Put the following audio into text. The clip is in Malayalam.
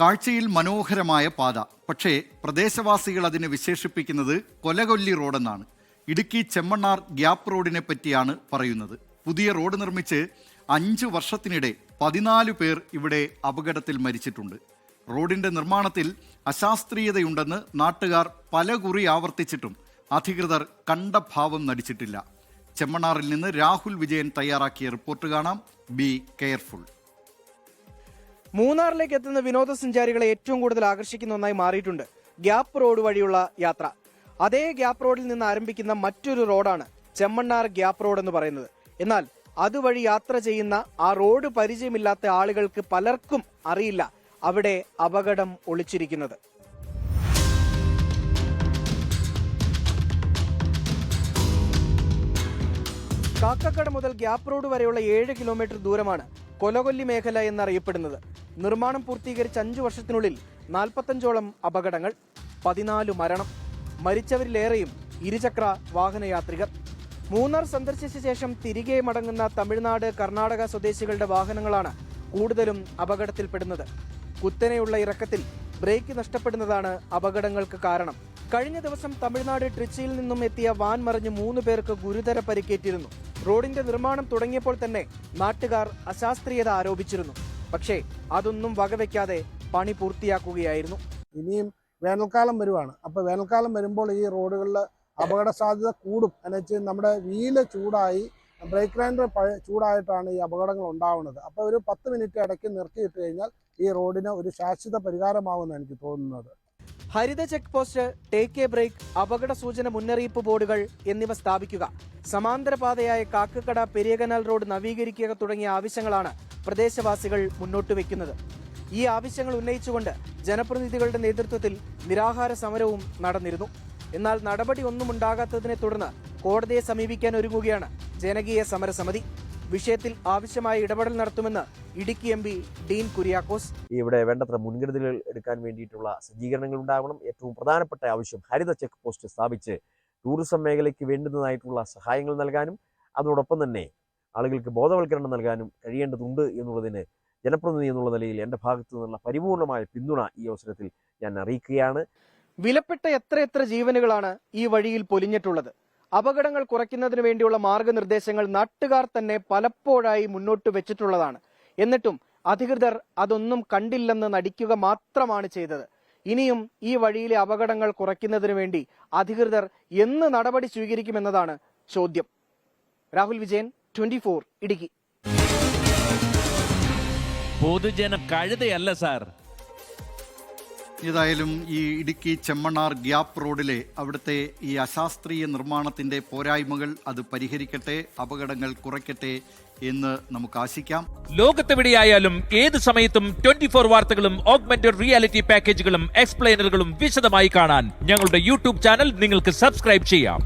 കാഴ്ചയിൽ മനോഹരമായ പാത, പക്ഷേ പ്രദേശവാസികൾ അതിനെ വിശേഷിപ്പിക്കുന്നത് കൊലകൊല്ലി റോഡെന്നാണ്. ഇടുക്കി ചെമ്മണ്ണാർ ഗ്യാപ്പ് റോഡിനെ പറ്റിയാണ് പറയുന്നത്. പുതിയ റോഡ് നിർമ്മിച്ച് 5 വർഷത്തിനിടെ 14 പേർ ഇവിടെ അപകടത്തിൽ മരിച്ചിട്ടുണ്ട്. റോഡിന്റെ നിർമ്മാണത്തിൽ അശാസ്ത്രീയതയുണ്ടെന്ന് നാട്ടുകാർ പലകുറി ആവർത്തിച്ചിട്ടും അധികൃതർ കണ്ട ഭാവം നടിച്ചിട്ടില്ല. ചെമ്മണ്ണാറിൽ നിന്ന് രാഹുൽ വിജയൻ തയ്യാറാക്കിയ റിപ്പോർട്ട് കാണാം. Be careful. മൂന്നാറിലേക്ക് എത്തുന്ന വിനോദസഞ്ചാരികളെ ഏറ്റവും കൂടുതൽ ആകർഷിക്കുന്ന ഒന്നായി മാറിയിട്ടുണ്ട് ഗ്യാപ്പ് റോഡ് വഴിയുള്ള യാത്ര. അതേ ഗ്യാപ്പ് റോഡിൽ നിന്ന് ആരംഭിക്കുന്ന മറ്റൊരു റോഡാണ് ചെമ്മണ്ണാർ ഗ്യാപ്പ് റോഡ് എന്ന് പറയുന്നത്. എന്നാൽ അതുവഴി യാത്ര ചെയ്യുന്ന ആ റോഡ് പരിചയമില്ലാത്ത ആളുകൾക്ക് പലർക്കും അറിയില്ല അവിടെ അപകടം ഒളിച്ചിരിക്കുന്നത്. കാക്കക്കട മുതൽ ഗ്യാപ്പ് റോഡ് വരെയുള്ള 7 കിലോമീറ്റർ ദൂരമാണ് കൊലകൊല്ലി മേഖല എന്നറിയപ്പെടുന്നത്. നിർമ്മാണം പൂർത്തീകരിച്ച 5 വർഷത്തിനുള്ളിൽ 45ഓളം അപകടങ്ങൾ, 14 മരണം, മരിച്ചവരിലേറെയും ഇരുചക്ര വാഹനയാത്രികർ. മൂന്നാർ സന്ദർശിച്ച ശേഷം തിരികെ മടങ്ങുന്ന തമിഴ്നാട്, കർണാടക സ്വദേശികളുടെ വാഹനങ്ങളാണ് കൂടുതലും അപകടത്തിൽപ്പെടുന്നത്. കുത്തനെയുള്ള ഇറക്കത്തിൽ ബ്രേക്ക് നഷ്ടപ്പെടുന്നതാണ് അപകടങ്ങൾക്ക് കാരണം. കഴിഞ്ഞ ദിവസം തമിഴ്നാട് ട്രിച്ചിയിൽ നിന്നും എത്തിയ വാൻ മറിഞ്ഞ് 3 പേർക്ക് ഗുരുതര പരിക്കേറ്റിരുന്നു. റോഡിന്റെ നിർമ്മാണം തുടങ്ങിയപ്പോൾ തന്നെ നാട്ടുകാർ അശാസ്ത്രീയത ആരോപിച്ചിരുന്നു. പക്ഷേ അതൊന്നും വകവെക്കാതെ പണി പൂർത്തിയാക്കുകയായിരുന്നു. ഇനിയും വേനൽക്കാലം വരുവാണ്. അപ്പോൾ വേനൽക്കാലം വരുമ്പോൾ ഈ റോഡുകളിൽ അപകട സാധ്യത കൂടും. എന്നുവെച്ചാൽ നമ്മുടെ വീല് ചൂടായി, ബ്രേക്ക് ഗ്രൈൻഡർ ചൂടായിട്ടാണ് ഈ അപകടങ്ങൾ ഉണ്ടാവുന്നത്. അപ്പോൾ ഒരു 10 മിനിറ്റ് ഇടയ്ക്ക് നിർത്തിയിട്ട് കഴിഞ്ഞാൽ ഈ റോഡിന് ഒരു ശാശ്വത പരിഹാരമാവുമെന്ന് എനിക്ക് തോന്നുന്നത്. ഹരിത check post, take a break, അപകട സൂചന മുന്നറിയിപ്പ് ബോർഡുകൾ എന്നിവ സ്ഥാപിക്കുക, സമാന്തര പാതയായ കാക്കക്കട പെരിയകനാൽ റോഡ് നവീകരിക്കുക തുടങ്ങിയ ആവശ്യങ്ങളാണ് പ്രദേശവാസികൾ മുന്നോട്ട് വെക്കുന്നത്. ഈ ആവശ്യങ്ങൾ ഉന്നയിച്ചുകൊണ്ട് ജനപ്രതിനിധികളുടെ നേതൃത്വത്തിൽ നിരാഹാര സമരവും നടന്നിരുന്നു. എന്നാൽ നടപടി ഒന്നും ഉണ്ടാകാത്തതിനെ തുടർന്ന് കോടതിയെ സമീപിക്കാൻ ഒരുങ്ങുകയാണ് ജനകീയ സമരസമിതി. വിഷയത്തിൽ ആവശ്യമായ ഇടപെടൽ നടത്തുമെന്ന് ഇടുക്കി MP ഡീൻ കുര്യാക്കോസ്. ഇവിടെ വേണ്ടത്ര മുൻകരുതലുകൾ എടുക്കാൻ വേണ്ടിയിട്ടുള്ള സജ്ജീകരണങ്ങൾ ഉണ്ടാവണം. ഏറ്റവും പ്രധാനപ്പെട്ട ആവശ്യം ഹരിത ചെക്ക് പോസ്റ്റ് സ്ഥാപിച്ച് ടൂറിസം മേഖലയ്ക്ക് വേണ്ടുന്നതായിട്ടുള്ള സഹായങ്ങൾ നൽകാനും അതോടൊപ്പം തന്നെ ആളുകൾക്ക് ബോധവൽക്കരണം നൽകാനും കഴിയേണ്ടതുണ്ട് എന്നുള്ളതിന് ജനപ്രതിനിധി എന്നുള്ള നിലയിൽ എൻ്റെ ഭാഗത്തു നിന്നുള്ള പരിപൂർണമായ പിന്തുണ ഈ അവസരത്തിൽ ഞാൻ അറിയിക്കുകയാണ്. വിലപ്പെട്ട എത്രയെത്ര ജീവനുകളാണ് ഈ വഴിയിൽ പൊലിഞ്ഞിട്ടുള്ളത്. അപകടങ്ങൾ കുറയ്ക്കുന്നതിന് വേണ്ടിയുള്ള മാർഗനിർദ്ദേശങ്ങൾ നാട്ടുകാർ തന്നെ പലപ്പോഴായി മുന്നോട്ട് വെച്ചിട്ടുള്ളതാണ്. എന്നിട്ടും അധികൃതർ അതൊന്നും കണ്ടില്ലെന്ന് നടിക്കുക മാത്രമാണ് ചെയ്തത്. ഇനിയും ഈ വഴിയിലെ അപകടങ്ങൾ കുറയ്ക്കുന്നതിന് വേണ്ടി അധികൃതർ എന്ന് നടപടി സ്വീകരിക്കുമെന്നതാണ് ചോദ്യം. രാഹുൽ വിജയൻ, 24 ഇടുക്കി. പൊതുജനം കഴുതയല്ല സാർ. ഏതായാലും ഈ ഇടുക്കി ചെമ്മണ്ണാർ ഗ്യാപ്പ് റോഡിലെ അവിടുത്തെ ഈ അശാസ്ത്രീയ നിർമ്മാണത്തിന്റെ പോരായ്മകൾ അത് പരിഹരിക്കട്ടെ, അപകടങ്ങൾ കുറയ്ക്കട്ടെ എന്ന് നമുക്ക് ആശിക്കാം. ലോകത്തെവിടെയായാലും ഏത് സമയത്തും 24 വാർത്തകളും ഓഗ്മെന്റഡ് റിയാലിറ്റി പാക്കേജുകളും എക്സ്പ്ലെയിനറുകളും വിശദമായി കാണാൻ ഞങ്ങളുടെ YouTube ചാനൽ നിങ്ങൾക്ക് സബ്സ്ക്രൈബ് ചെയ്യാം.